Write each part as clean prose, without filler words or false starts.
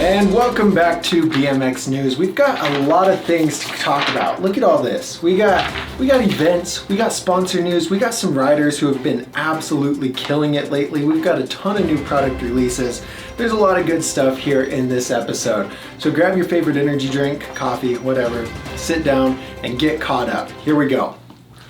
And welcome back to BMX News. We've got a lot of things to talk about. Look at all this. We got events, we got sponsor news, we got some riders who have been absolutely killing it lately. We've got a ton of new product releases. There's a lot of good stuff here in this episode. So grab your favorite energy drink, coffee, whatever, sit down and get caught up. Here we go.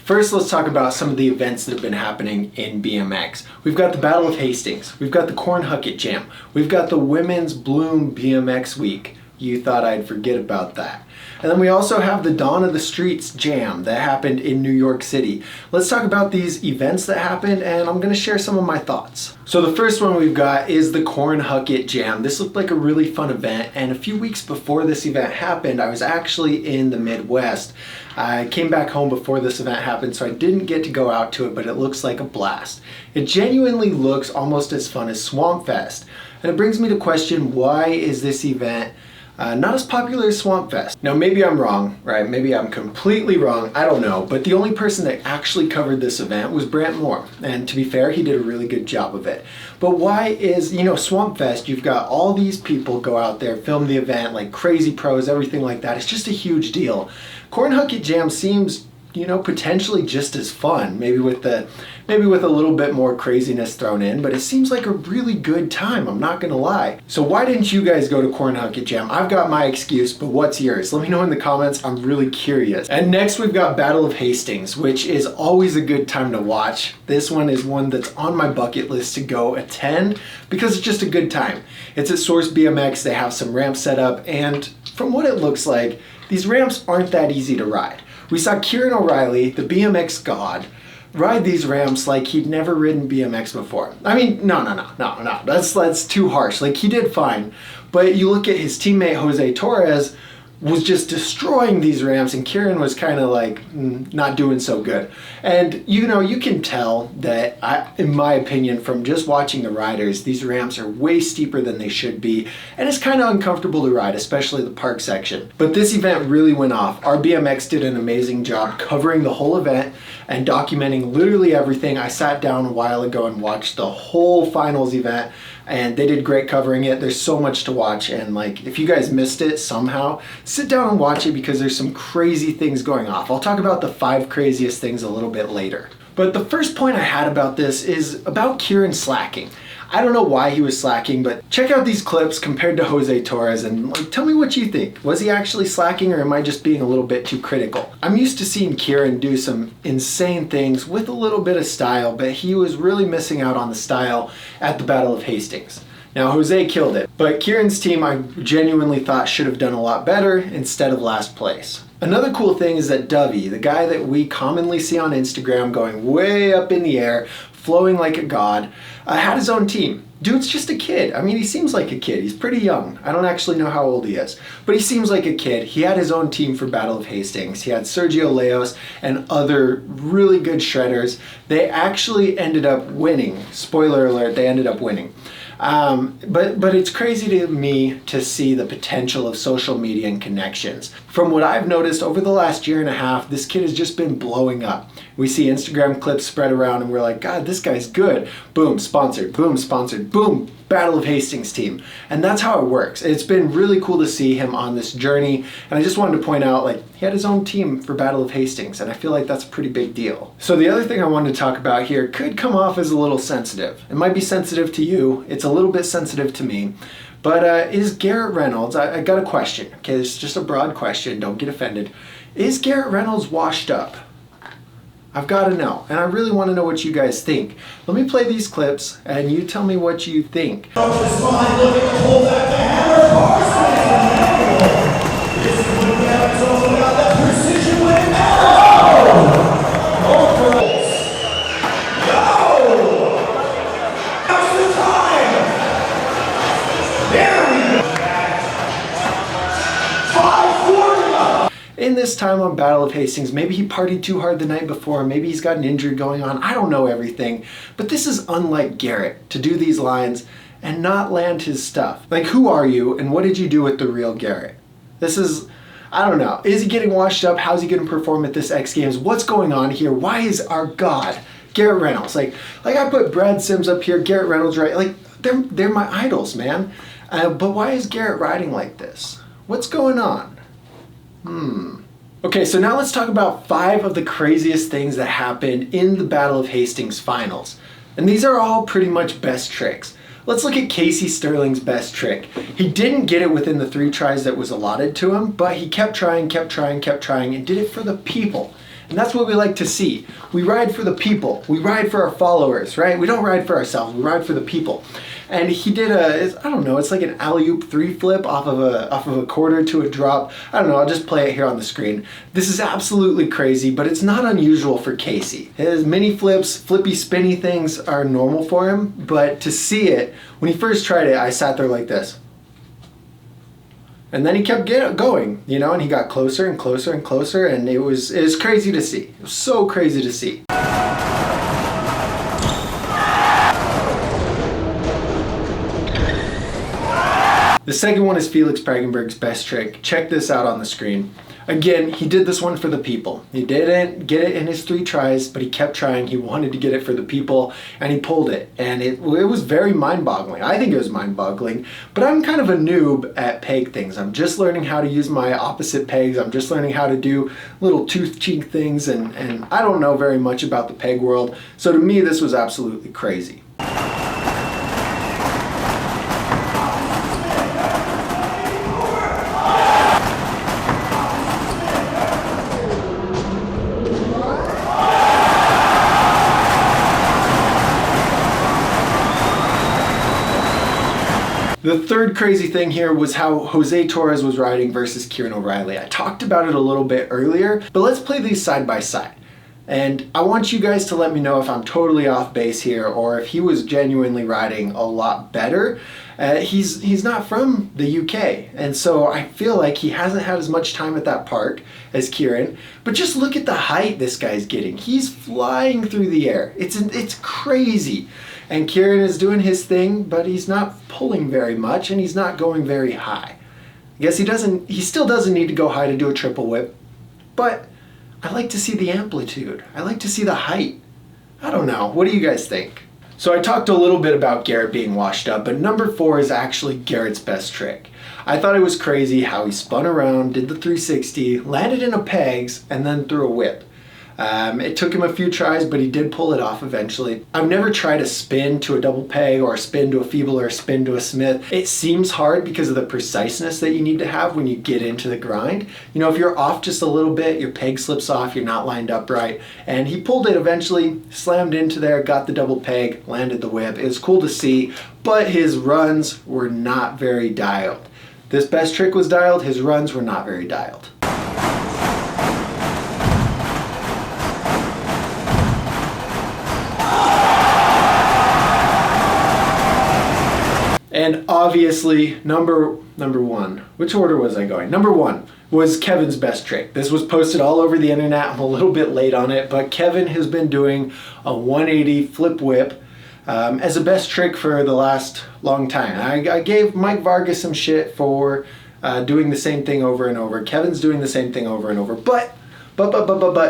First, let's talk about some of the events that have been happening in BMX. We've got the Battle of Hastings, we've got the Cornhuckit Jam, we've got the Women's Bloom BMX Week. You thought I'd forget about that. And then we also have the Dawn of the Streets Jam that happened in New York City. Let's talk about these events that happened, and I'm gonna share some of my thoughts. So the first one we've got is the Cornhuckit Jam. This looked like a really fun event, and a few weeks before this event happened, I was actually in the Midwest. I came back home before this event happened, so I didn't get to go out to it, but it looks like a blast. It genuinely looks almost as fun as Swamp Fest. And it brings me to question, why is this event not as popular as Swamp Fest? Now maybe I'm wrong, right? Maybe I'm completely wrong, I don't know. But the only person that actually covered this event was Brant Moore. And to be fair, he did a really good job of it. But why is, Swamp Fest, you've got all these people go out there, film the event, like crazy pros, everything like that. It's just a huge deal. Cornhuckit Jam seems, potentially just as fun, maybe with a little bit more craziness thrown in, but it seems like a really good time, I'm not gonna lie. So why didn't you guys go to Cornhuckit Jam? I've got my excuse, but what's yours? Let me know in the comments, I'm really curious. And next we've got Battle of Hastings, which is always a good time to watch. This one is one that's on my bucket list to go attend because it's just a good time. It's at Source BMX, they have some ramps set up, and from what it looks like, these ramps aren't that easy to ride. We saw Kieran O'Reilly, the BMX god, ride these ramps like he'd never ridden BMX before. I mean, no, that's too harsh. Like, he did fine, but you look at his teammate Jose Torres was just destroying these ramps, and Kieran was kind of like not doing so good. And you can tell that, in my opinion, from just watching the riders, these ramps are way steeper than they should be, and it's kind of uncomfortable to ride, especially the park section. But this event really went off. RBMX did an amazing job covering the whole event and documenting literally everything. I sat down a while ago and watched the whole finals event, and they did great covering it. There's so much to watch, and if you guys missed it somehow, sit down and watch it because there's some crazy things going off. I'll talk about the 5 craziest things a little bit later. But the first point I had about this is about Kieran slacking. I don't know why he was slacking, but check out these clips compared to Jose Torres and tell me what you think. Was he actually slacking, or am I just being a little bit too critical? I'm used to seeing Kieran do some insane things with a little bit of style, but he was really missing out on the style at the Battle of Hastings. Now Jose killed it, but Kieran's team I genuinely thought should have done a lot better instead of last place. Another cool thing is that Dovey, the guy that we commonly see on Instagram going way up in the air, flowing like a god, had his own team. Dude's just a kid. I mean, he seems like a kid. He's pretty young. I don't actually know how old he is, but he seems like a kid. He had his own team for Battle of Hastings. He had Sergio Leos and other really good shredders. They actually ended up winning. Spoiler alert, they ended up winning. But it's crazy to me to see the potential of social media and connections. From what I've noticed over the last year and a half, this kid has just been blowing up. We see Instagram clips spread around and we're like, God, this guy's good. Boom, sponsored, boom, Battle of Hastings team. And that's how it works. It's been really cool to see him on this journey. And I just wanted to point out, he had his own team for Battle of Hastings, and I feel like that's a pretty big deal. So the other thing I wanted to talk about here could come off as a little sensitive. It might be sensitive to you. It's a little bit sensitive to me. But is Garrett Reynolds, I got a question. Okay, it's just a broad question, don't get offended. Is Garrett Reynolds washed up? I've got to know, and I really want to know what you guys think. Let me play these clips, and you tell me what you think. In this time on Battle of Hastings, maybe he partied too hard the night before, maybe he's got an injury going on, I don't know everything, but this is unlike Garrett to do these lines and not land his stuff. Who are you and what did you do with the real Garrett? This is, I don't know, is he getting washed up? How's he going to perform at this X Games? What's going on here? Why is our God Garrett Reynolds? I put Brad Sims up here, Garrett Reynolds, right? They're my idols, man. But why is Garrett riding like this? What's going on? Okay, so now let's talk about 5 of the craziest things that happened in the Battle of Hastings finals. And these are all pretty much best tricks. Let's look at Casey Sterling's best trick. He didn't get it within the 3 tries that was allotted to him, but he kept trying, and did it for the people. And that's what we like to see. We ride for the people. We ride for our followers, right? We don't ride for ourselves, we ride for the people. And he did I don't know, it's like an alley-oop 3 flip off of a quarter to a drop. I don't know, I'll just play it here on the screen. This is absolutely crazy, but it's not unusual for Casey. His mini flips, flippy spinny things are normal for him, but to see it, when he first tried it, I sat there like this. And then he kept going, you know, and he got closer and closer and closer, and it was crazy to see. It was so crazy to see. The second one is Felix Pragenberg's best trick. Check this out on the screen. Again, he did this one for the people. He didn't get it in his 3 tries, but he kept trying. He wanted to get it for the people, and he pulled it. And it was very mind-boggling. I think it was mind-boggling, but I'm kind of a noob at peg things. I'm just learning how to use my opposite pegs. I'm just learning how to do little tooth cheek things, and I don't know very much about the peg world. So to me, this was absolutely crazy. The third crazy thing here was how Jose Torres was riding versus Kieran O'Reilly. I talked about it a little bit earlier, but let's play these side by side. And I want you guys to let me know if I'm totally off base here or if he was genuinely riding a lot better. He's not from the UK, and so I feel like he hasn't had as much time at that park as Kieran. But just look at the height this guy's getting. He's flying through the air. It's crazy. And Kieran is doing his thing, but he's not pulling very much, and he's not going very high. I guess he still doesn't need to go high to do a triple whip, but I like to see the amplitude. I like to see the height. I don't know. What do you guys think? So I talked a little bit about Garrett being washed up, but number 4 is actually Garrett's best trick. I thought it was crazy how he spun around, did the 360, landed in a pegs, and then threw a whip. It took him a few tries, but he did pull it off eventually. I've never tried a spin to a double peg or a spin to a feeble or a spin to a smith. It seems hard because of the preciseness that you need to have when you get into the grind. You know, if you're off just a little bit, your peg slips off, you're not lined up right. And he pulled it eventually, slammed into there, got the double peg, landed the whip. It was cool to see, but his runs were not very dialed. This best trick was dialed, his runs were not very dialed. And obviously, number 1, which order was I going? Number 1 was Kevin's best trick. This was posted all over the internet. I'm a little bit late on it, but Kevin has been doing a 180 flip whip as a best trick for the last long time. I gave Mike Vargas some shit for doing the same thing over and over. Kevin's doing the same thing over and over, but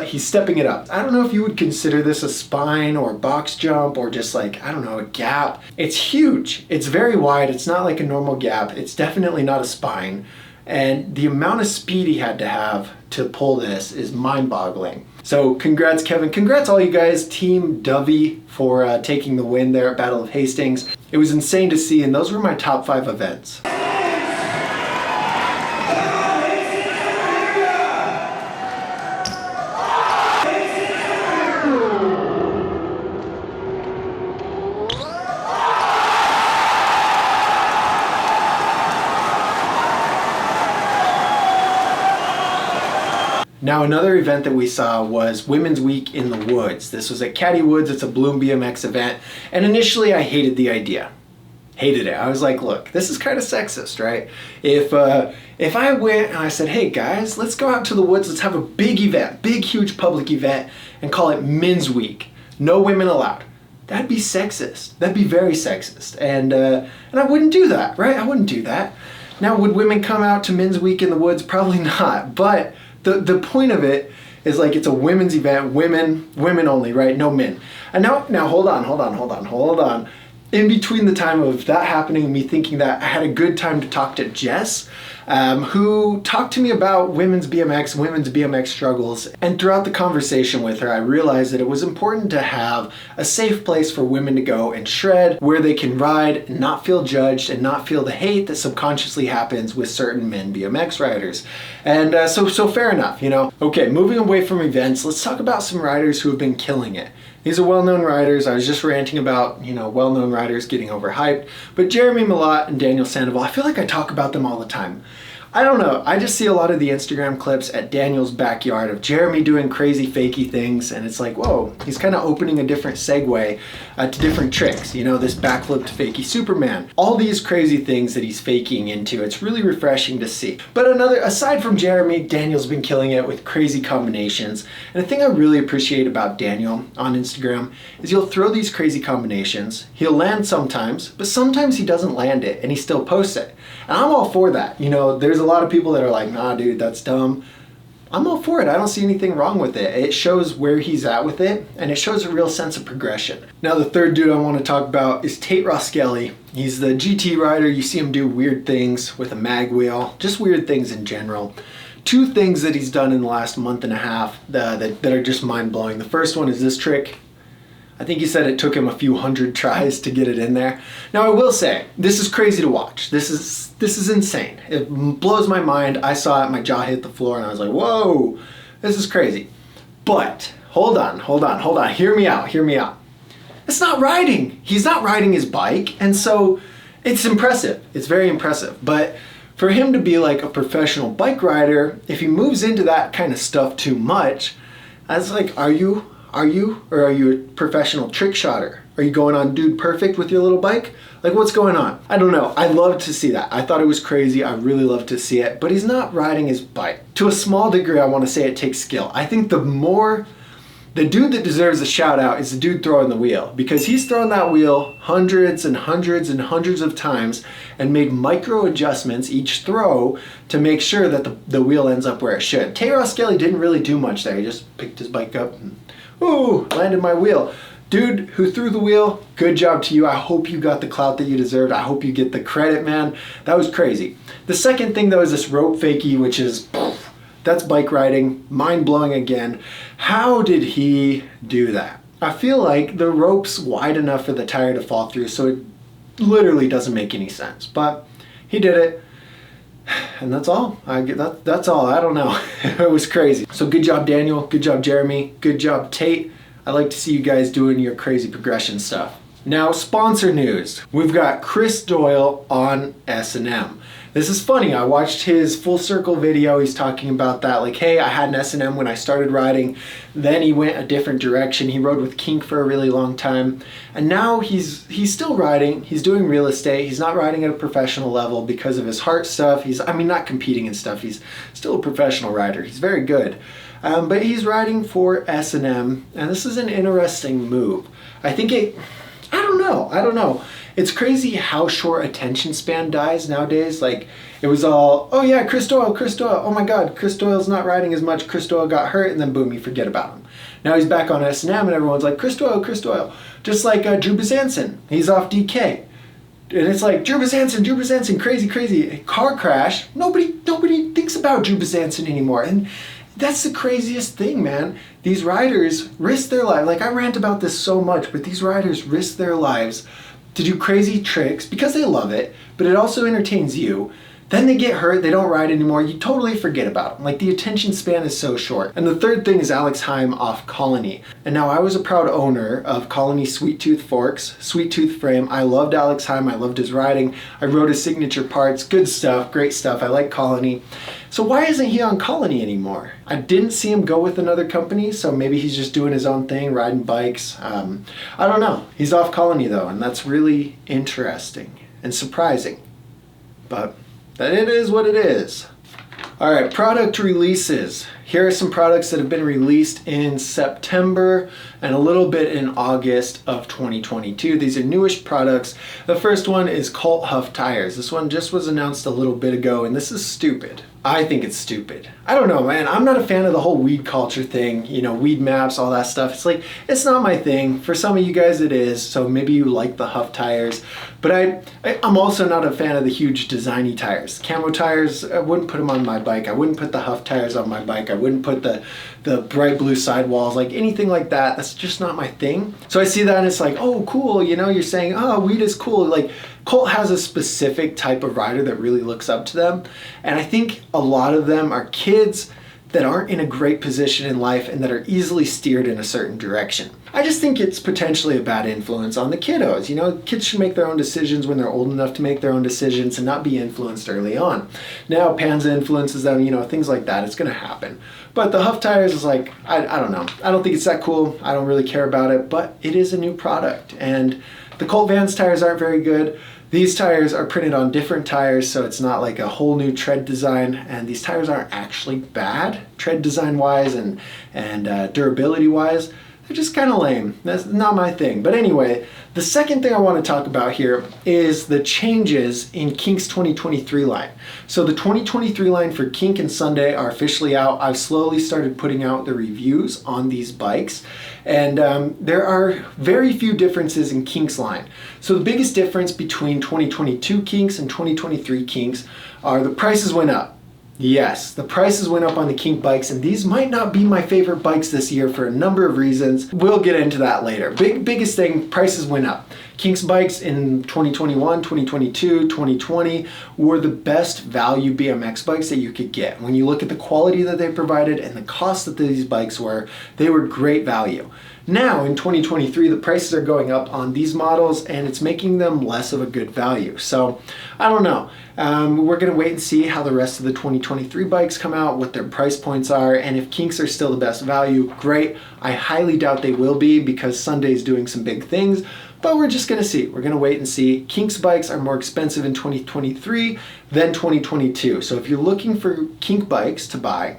he's stepping it up. I don't know if you would consider this a spine or a box jump or just like, I don't know, a gap. It's huge. It's very wide. It's not like a normal gap. It's definitely not a spine. And the amount of speed he had to have to pull this is mind-boggling. So congrats, Kevin. Congrats all you guys, Team Dovey, for taking the win there at Battle of Hastings. It was insane to see, and those were my top 5 events. Now another event that we saw was Women's Week in the Woods. This was at Caddy Woods. It's a Bloom BMX event. And initially I hated the idea. Hated it. I was like, look, this is kind of sexist, right? If I went and I said, hey guys, let's go out to the woods, let's have a big event, big huge public event, and call it Men's Week. No women allowed. That'd be sexist. That'd be very sexist. And I wouldn't do that, right? I wouldn't do that. Now, would women come out to Men's Week in the Woods? Probably not. But the point of it is like it's a women's event, women only, right? No men. And now hold on. in between the time of that happening and me thinking that, I had a good time to talk to Jess, who talked to me about women's BMX struggles. And throughout the conversation with her, I realized that it was important to have a safe place for women to go and shred, where they can ride and not feel judged and not feel the hate that subconsciously happens with certain men BMX riders. And so fair enough, you know. Okay, moving away from events, let's talk about some riders who have been killing it. These are well-known riders. I was just ranting about, you know, well-known riders getting overhyped. But Jeremy Malott and Daniel Sandoval, I feel like I talk about them all the time. I don't know, I just see a lot of the Instagram clips at Daniel's backyard of Jeremy doing crazy fakey things, and it's like, whoa, he's kind of opening a different segue to different tricks. You know, this backflip to fakey Superman. All these crazy things that he's faking into, it's really refreshing to see. But aside from Jeremy, Daniel's been killing it with crazy combinations. And the thing I really appreciate about Daniel on Instagram is he'll throw these crazy combinations, he'll land sometimes, but sometimes he doesn't land it and he still posts it. And I'm all for that. You know, there's a lot of people that are like, nah dude, that's dumb. I'm all for it. I don't see anything wrong with it. It shows where he's at with it, and it shows a real sense of progression. Now the third dude I want to talk about is Tate Roskelly. He's the GT rider. You see him do weird things with a mag wheel, just weird things in general. Two things that he's done in the last month and a half that are just mind-blowing. The first one is this trick. I think he said it took him a few hundred tries to get it in there. Now I will say, this is crazy to watch. This is insane. It blows my mind. I saw it, my jaw hit the floor, and I was like, whoa, this is crazy. But hold on. Hear me out. It's not riding. He's not riding his bike, and so it's impressive. It's very impressive. But for him to be like a professional bike rider, if he moves into that kind of stuff too much, I was like, are you a professional trick shotter? Are you going on Dude Perfect with your little bike? Like, what's going on? I don't know. I love to see that. I thought it was crazy. I really love to see it, but he's not riding his bike. To a small degree, I want to say it takes skill. I think the dude that deserves a shout out is the dude throwing the wheel, because he's thrown that wheel hundreds and hundreds and hundreds of times and made micro adjustments each throw to make sure that the wheel ends up where it should. Tate Roskelly didn't really do much there. He just picked his bike up and ooh, landed my wheel. Dude who threw the wheel, good job to you. I hope you got the clout that you deserved. I hope you get the credit, man. That was crazy. The second thing though is this rope fakie, which is, that's bike riding, mind-blowing again. How did he do that? I feel like the rope's wide enough for the tire to fall through, so it literally doesn't make any sense. But he did it. And that's all. That's all. I don't know. It was crazy. So good job, Daniel. Good job, Jeremy. Good job, Tate. I like to see you guys doing your crazy progression stuff. Now, sponsor news. We've got Chris Doyle on S&M. This is funny. I watched his full circle video. He's talking about that. Like, hey, I had an S&M when I started riding. Then he went a different direction. He rode with Kink for a really long time. And now he's still riding. He's doing real estate. He's not riding at a professional level because of his heart stuff. Not competing and stuff. He's still a professional rider. He's very good. But he's riding for S&M. And this is an interesting move. I don't know. It's crazy how short attention span dies nowadays. Like, it was all, oh yeah, Chris Doyle, oh my god, Chris Doyle's not riding as much, Chris Doyle got hurt, and then boom, you forget about him. Now he's back on S&M and everyone's like, Chris Doyle. Just like Drew Bezanson, he's off DK. And it's like, Drew Bezanson, crazy. A car crash, nobody thinks about Drew Bezanson anymore. And that's the craziest thing, man. These riders risk their life. Like, I rant about this so much, but these riders risk their lives to do crazy tricks because they love it, but it also entertains you. Then they get hurt, they don't ride anymore, you totally forget about them. Like, the attention span is so short. And the third thing is Alex Hiam off Colony. And now I was a proud owner of Colony Sweet Tooth forks, Sweet Tooth frame. I loved Alex Hiam, I loved his riding. I rode his signature parts, good stuff, great stuff. I like Colony. So why isn't he on Colony anymore? I didn't see him go with another company, so maybe he's just doing his own thing, riding bikes. I don't know. He's off Colony though, and that's really interesting and surprising. But it is what it is. All right, product releases. Here are some products that have been released in September and a little bit in August of 2022. These are newish products. The first one is X HUF Tires. This one just was announced a little bit ago, and this is stupid. I think it's stupid. I don't know, man. I'm not a fan of the whole weed culture thing, you know, weed maps, all that stuff. It's like, it's not my thing. For some of you guys it is, so maybe you like the Huff tires. But I'm also not a fan of the huge designy tires. Camo tires, I wouldn't put them on my bike. I wouldn't put the Huff tires on my bike. I wouldn't put the bright blue sidewalls, like anything like that. That's just not my thing. So I see that and it's like, oh, cool. You know, you're saying, oh, weed is cool. Like, Colt has a specific type of rider that really looks up to them. And I think a lot of them are kids that aren't in a great position in life and that are easily steered in a certain direction. I just think it's potentially a bad influence on the kiddos. You know, kids should make their own decisions when they're old enough to make their own decisions and not be influenced early on. Now, Panza influences them, you know, things like that. It's gonna happen. But the Huff Tires is like, I don't know. I don't think it's that cool. I don't really care about it, but it is a new product. And the Colt Vans tires aren't very good. These tires are printed on different tires, so it's not like a whole new tread design, and these tires aren't actually bad tread design wise and durability wise. They're just kind of lame. That's not my thing. But anyway, the second thing I want to talk about here is the changes in Kink's 2023 line. So the 2023 line for Kink and Sunday are officially out. I've slowly started putting out the reviews on these bikes, and there are very few differences in Kink's line. So the biggest difference between 2022 Kinks and 2023 Kinks are the prices went up. Yes, the prices went up on the Kink bikes, and these might not be my favorite bikes this year for a number of reasons. We'll get into that later. Biggest thing, prices went up. Kink's bikes in 2021, 2022, 2020 were the best value BMX bikes that you could get. When you look at the quality that they provided and the cost that these bikes were, they were great value. Now in 2023, the prices are going up on these models and it's making them less of a good value. So I don't know. We're gonna wait and see how the rest of the 2023 bikes come out, what their price points are, and if Kinks are still the best value, great. I highly doubt they will be because Sunday's doing some big things, but we're just gonna see. We're gonna wait and see. Kink's bikes are more expensive in 2023 than 2022. So if you're looking for Kink bikes to buy,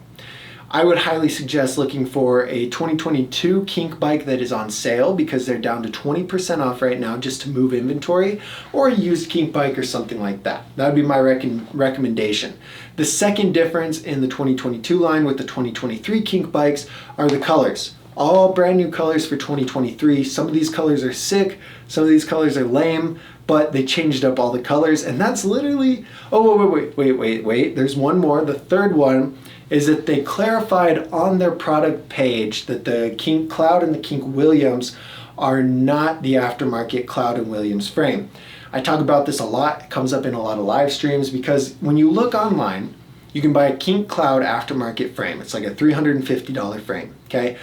I would highly suggest looking for a 2022 Kink bike that is on sale because they're down to 20% off right now just to move inventory, or a used Kink bike or something like that. That would be my recommendation. The second difference in the 2022 line with the 2023 Kink bikes are the colors. All brand new colors for 2023. Some of these colors are sick, some of these colors are lame, but they changed up all the colors, and that's literally, oh, wait, there's one more. The third one is that they clarified on their product page that the Kink Cloud and the Kink Williams are not the aftermarket Cloud and Williams frame. I talk about this a lot. It comes up in a lot of live streams because when you look online, you can buy a Kink Cloud aftermarket frame. It's like a $350 frame, okay?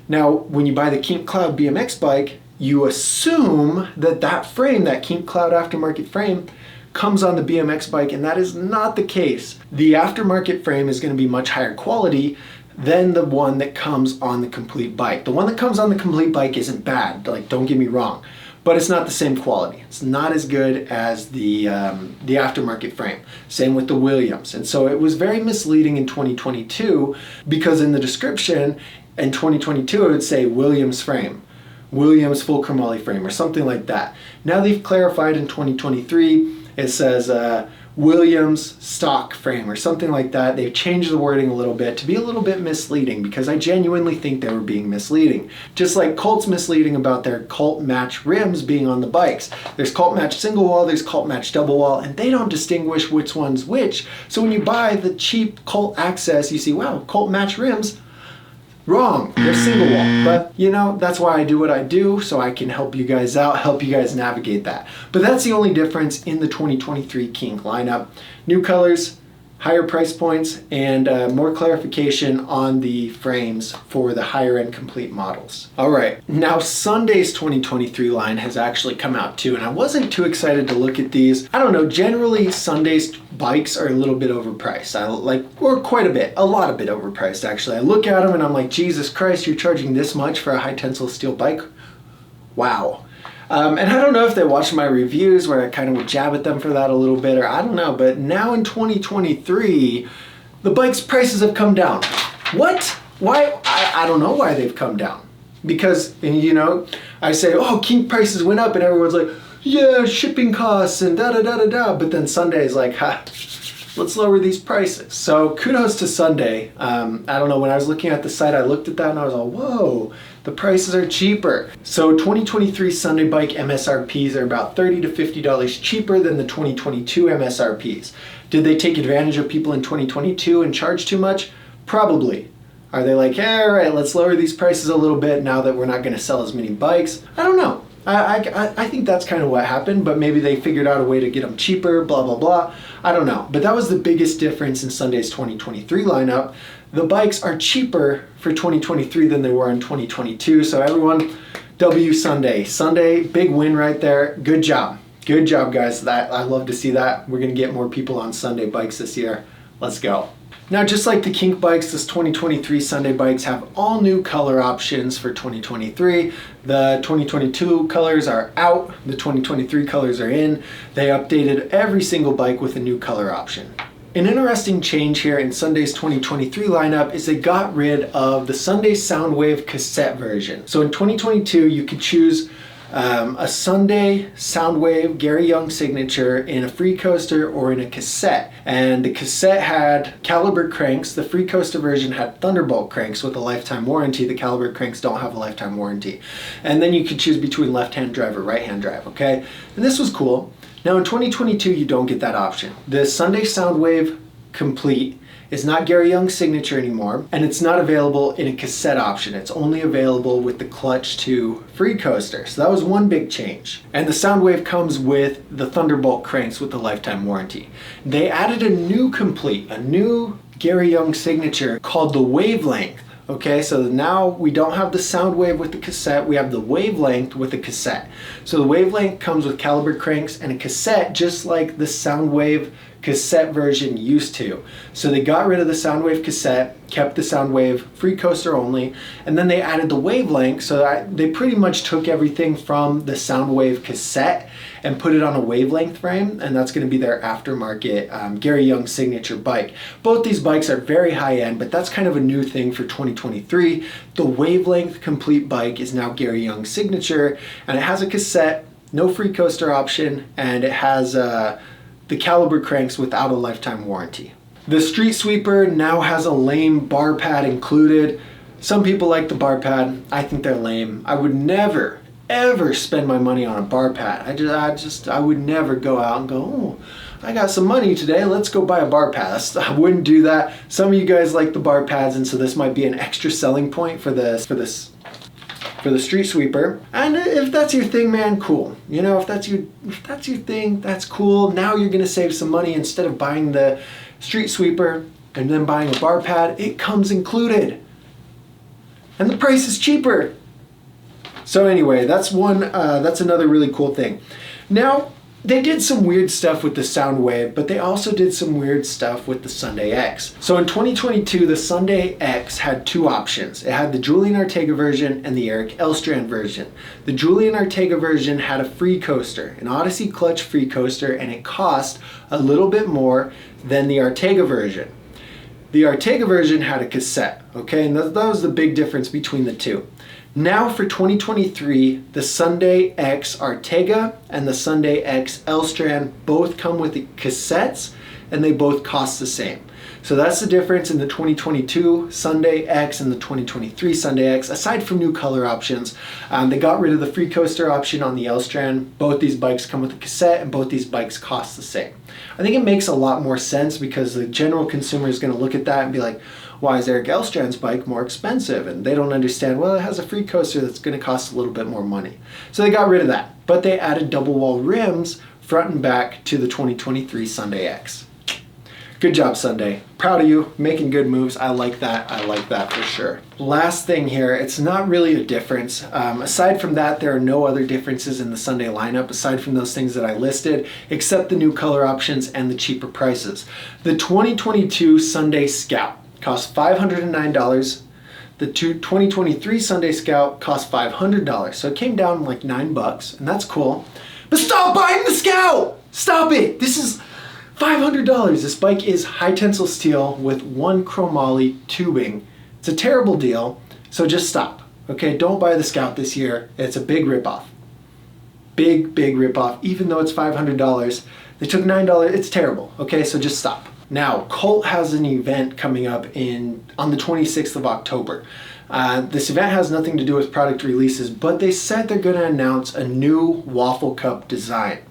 Now, when you buy the Kink Cloud BMX bike, you assume that that frame, that Kink Cloud aftermarket frame, comes on the BMX bike, and that is not the case. The aftermarket frame is going to be much higher quality than the one that comes on the complete bike. The one that comes on the complete bike isn't bad, like, don't get me wrong, but it's not the same quality. It's not as good as the aftermarket frame. Same with the Williams. And so it was very misleading in 2022 because in the description in 2022 it would say Williams frame, Williams full chromoly frame, or something like that. Now they've clarified in 2023, it says Williams stock frame or something like that. They've changed the wording a little bit to be a little bit misleading because I genuinely think they were being misleading. Just like Colt's misleading about their Colt Match rims being on the bikes. There's Colt Match single wall, there's Colt Match double wall, and they don't distinguish which one's which. So when you buy the cheap Colt Access, you see, wow, Colt Match rims. Wrong, they're single wall. But you know, that's why I do what I do, so I can help you guys out, help you guys navigate that. But that's the only difference in the 2023 Kink lineup. New colors, higher price points, and more clarification on the frames for the higher end complete models. All right, now Sunday's 2023 line has actually come out too, and I wasn't too excited to look at these. I don't know, generally Sunday's bikes are a little bit overpriced. Or quite a bit, a lot of bit overpriced actually. I look at them and I'm like, Jesus Christ, you're charging this much for a high tensile steel bike? Wow. And I don't know if they watched my reviews where I kind of would jab at them for that a little bit, or I don't know, but now in 2023, the bike's prices have come down. What? Why? I don't know why they've come down. Because, you know, I say, oh, Kink prices went up, and everyone's like, yeah, shipping costs and da-da-da-da-da. But then Sunday is like, ha, let's lower these prices. So kudos to Sunday. I don't know, when I was looking at the site, I looked at that and I was like, whoa, the prices are cheaper. So 2023 Sunday bike MSRPs are about $30 to $50 cheaper than the 2022 MSRPs. Did they take advantage of people in 2022 and charge too much? Probably. Are they like, yeah, all right, let's lower these prices a little bit now that we're not going to sell as many bikes? I don't know. I think that's kind of what happened, but maybe they figured out a way to get them cheaper, blah, blah, blah. I don't know. But that was the biggest difference in Sunday's 2023 lineup. The bikes are cheaper for 2023 than they were in 2022. So everyone, W Sunday. Sunday, big win right there. Good job. Good job, guys. I love to see that. We're going to get more people on Sunday bikes this year. Let's go. Now, just like the Kink bikes, this 2023 Sunday bikes have all new color options for 2023. The 2022 colors are out, the 2023 colors are in. They updated every single bike with a new color option. An interesting change here in Sunday's 2023 lineup is they got rid of the Sunday Soundwave cassette version. So in 2022, you could choose a Sunday Soundwave Gary Young signature in a free coaster or in a cassette. And the cassette had caliber cranks. The free coaster version had Thunderbolt cranks with a lifetime warranty. The caliber cranks don't have a lifetime warranty. And then you could choose between left-hand drive or right-hand drive, okay? And this was cool. Now in 2022, you don't get that option. The Sunday Soundwave Complete is not Gary Young's signature anymore, and it's not available in a cassette option. It's only available with the Clutch 2 free coaster. So that was one big change. And the Soundwave comes with the Thunderbolt cranks with the lifetime warranty. They added a new Complete, a new Gary Young signature called the Wavelength. Okay, so now we don't have the Soundwave with the cassette, we have the Wavelength with the cassette. So the Wavelength comes with caliber cranks and a cassette just like the Soundwave cassette version used to. So they got rid of the Soundwave cassette, kept the Soundwave free coaster only, and then they added the Wavelength, so that they pretty much took everything from the Soundwave cassette and put it on a Wavelength frame, and that's going to be their aftermarket Gary Young signature bike. Both these bikes are very high end, but that's kind of a new thing for 2023. The Wavelength Complete bike is now Gary Young's signature, and it has a cassette, no free coaster option, and it has the caliber cranks without a lifetime warranty. The Street Sweeper now has a lame bar pad included. Some people like the bar pad. I think they're lame. I would never, ever spend my money on a bar pad. I would never go out and go, oh, I got some money today, let's go buy a bar pad. I wouldn't do that. Some of you guys like the bar pads, and so this might be an extra selling point for the Street Sweeper. And if that's your thing, man, cool. You know, if that's your thing, that's cool. Now you're gonna save some money. Instead of buying the Street Sweeper and then buying a bar pad, it comes included. And the price is cheaper. So anyway, that's another really cool thing. Now, they did some weird stuff with the Soundwave, but they also did some weird stuff with the Sunday X. So in 2022, the Sunday X had two options. It had the Julian Ortega version and the Eric Elstrand version. The Julian Ortega version had a free coaster, an Odyssey Clutch free coaster, and it cost a little bit more than the Ortega version. The Ortega version had a cassette, okay, and that was the big difference between the two. Now for 2023, the Sunday X Ortega and the Sunday X Elstrand both come with the cassettes, and they both cost the same. So that's the difference in the 2022 Sunday X and the 2023 Sunday X, aside from new color options. They got rid of the free coaster option on the Elstrand. Both these bikes come with a cassette, and both these bikes cost the same. I think it makes a lot more sense because the general consumer is going to look at that and be like, why is Eric Elstrand's bike more expensive? And they don't understand, well, it has a free coaster that's going to cost a little bit more money. So they got rid of that, but they added double wall rims front and back to the 2023 Sunday X. Good job, Sunday. Proud of you, making good moves. I like that for sure. Last thing here, it's not really a difference. Aside from that, there are no other differences in the Sunday lineup, aside from those things that I listed, except the new color options and the cheaper prices. The 2022 Sunday Scout cost $509. The 2023 Sunday Scout cost $500. So it came down like $9, and that's cool. But stop buying the Scout! Stop it! This is $500. This bike is high tensile steel with one chromoly tubing It's a terrible deal, so just stop. Okay, don't buy the Scout this year. It's a big ripoff. Big ripoff. Even though it's $500, they took $9. It's terrible. Okay, so just stop. Now, Colt has an event coming up on the 26th of October. This event has nothing to do with product releases, but they said they're going to announce a new Waffle Cup design,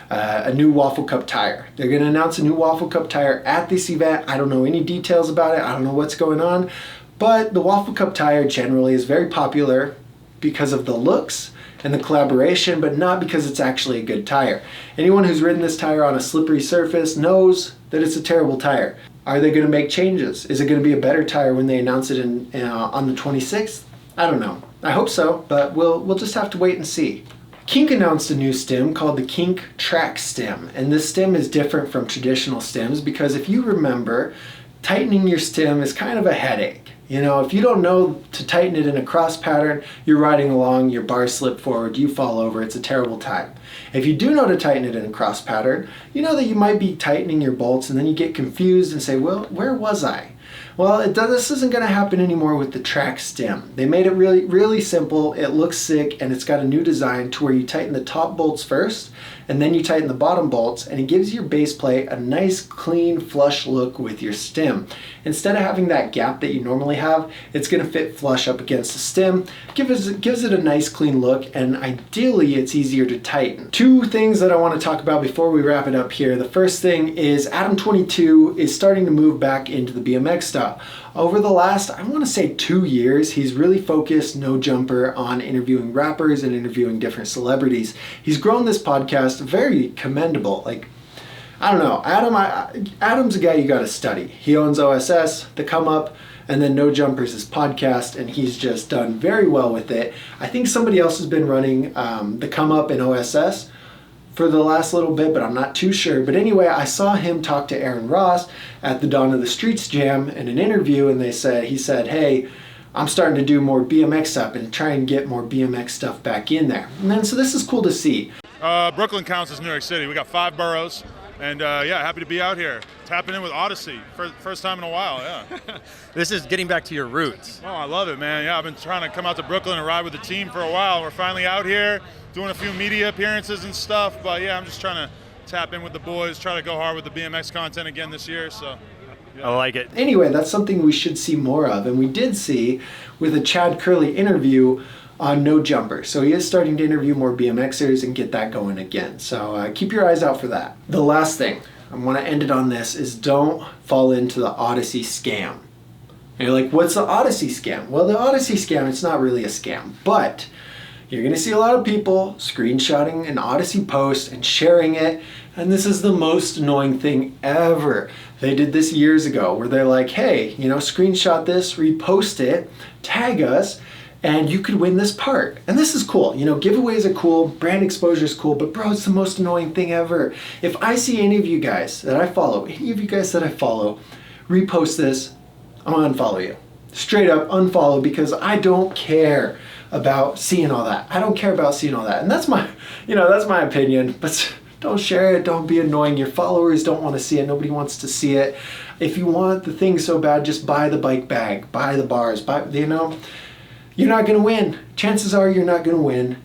a new Waffle Cup tire. They're going to announce a new Waffle Cup tire at this event. I don't know any details about it. I don't know what's going on, but the Waffle Cup tire generally is very popular because of the looks and the collaboration, but not because it's actually a good tire. Anyone who's ridden this tire on a slippery surface knows that it's a terrible tire. Are they going to make changes? Is it going to be a better tire when they announce it on the 26th? I don't know. I hope so, but we'll just have to wait and see. Kink announced a new stem called the Kink Track Stem, and this stem is different from traditional stems because if you remember, tightening your stem is kind of a headache. You know, if you don't know to tighten it in a cross pattern, you're riding along, your bars slip forward, you fall over, it's a terrible time. If you do know to tighten it in a cross pattern, you know that you might be tightening your bolts and then you get confused and say, well, where was I? Well, this isn't going to happen anymore with the track stem. They made it really simple, it looks sick, and it's got a new design to where you tighten the top bolts first, and then you tighten the bottom bolts, and it gives your base plate a nice, clean, flush look with your stem. Instead of having that gap that you normally have, it's going to fit flush up against the stem, gives it a nice, clean look, and ideally it's easier to tighten. Two things that I want to talk about before we wrap it up here. The first thing is Adam22 is starting to move back into the BMX stuff. Over the last, I want to say 2 years, he's really focused, no jumper, on interviewing rappers and interviewing different celebrities. He's grown this podcast very commendable. Like, I don't know, Adam's a guy you got to study. He owns OSS, The Come Up, and then No Jumpers, his podcast, and he's just done very well with it. I think somebody else has been running The Come Up and OSS for the last little bit, but I'm not too sure. But anyway, I saw him talk to Aaron Ross at the Dawn of the Streets Jam in an interview, and he said, hey, I'm starting to do more BMX stuff and try and get more BMX stuff back in there. And then, so this is cool to see. Brooklyn counts as New York City. We got 5 boroughs, and yeah, happy to be out here. Tapping in with Odyssey, first time in a while, yeah. This is getting back to your roots. Oh, I love it, man. Yeah, I've been trying to come out to Brooklyn and ride with the team for a while. We're finally out here doing a few media appearances and stuff, but yeah, I'm just trying to tap in with the boys, try to go hard with the BMX content again this year, so. Yeah. I like it. Anyway, that's something we should see more of, and we did see with a Chad Curley interview on No Jumper. So he is starting to interview more BMXers and get that going again. So keep your eyes out for that. The last thing, I want to end it on this, is don't fall into the Odyssey scam. And you're like, what's the Odyssey scam? Well, the Odyssey scam, it's not really a scam, but you're going to see a lot of people screenshotting an Odyssey post and sharing it, and this is the most annoying thing ever. They did this years ago where they're like, hey, you know, screenshot this, repost it, tag us, and you could win this part. And this is cool. You know, giveaways are cool, brand exposure is cool, but bro, it's the most annoying thing ever. If I see any of you guys that I follow, repost this, I'm gonna unfollow you. Straight up unfollow, because I don't care about seeing all that. I don't care about seeing all that. And that's my, that's my opinion, but don't share it, don't be annoying. Your followers don't want to see it, nobody wants to see it. If you want the thing so bad, just buy the bike bag, buy the bars, you're not gonna win. Chances are you're not gonna win.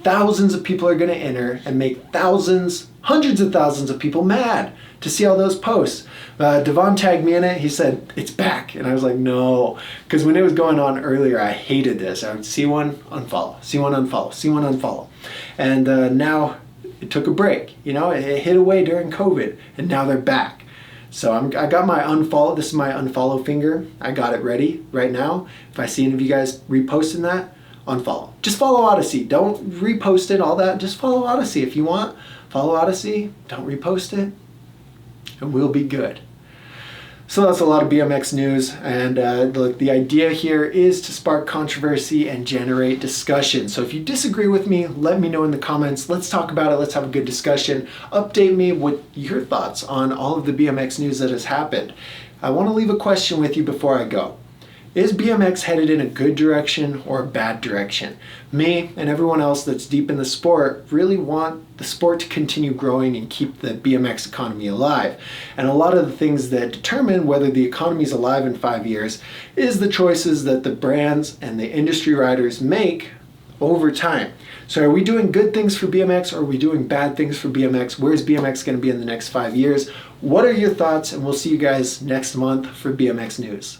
Thousands of people are gonna enter and make hundreds of thousands of people mad to see all those posts. Devon tagged me in it. He said, it's back. And I was like, no. Because when it was going on earlier, I hated this. I would see one, unfollow, see one, unfollow, see one, unfollow. And now it took a break. It hit away during COVID, and now they're back. So I got my unfollow. This is my unfollow finger. I got it ready right now. If I see any of you guys reposting that, unfollow. Just follow Odyssey. Don't repost it, all that. Just follow Odyssey if you want. Follow Odyssey. Don't repost it. And we'll be good. So that's a lot of BMX news, and look, the idea here is to spark controversy and generate discussion. So if you disagree with me, let me know in the comments. Let's talk about it. Let's have a good discussion. Update me with your thoughts on all of the BMX news that has happened. I want to leave a question with you before I go. Is BMX headed in a good direction or a bad direction? Me and everyone else that's deep in the sport really want the sport to continue growing and keep the BMX economy alive. And a lot of the things that determine whether the economy is alive in 5 years is the choices that the brands and the industry riders make over time. So are we doing good things for BMX or are we doing bad things for BMX? Where's BMX going to be in the next 5 years? What are your thoughts? And we'll see you guys next month for BMX News.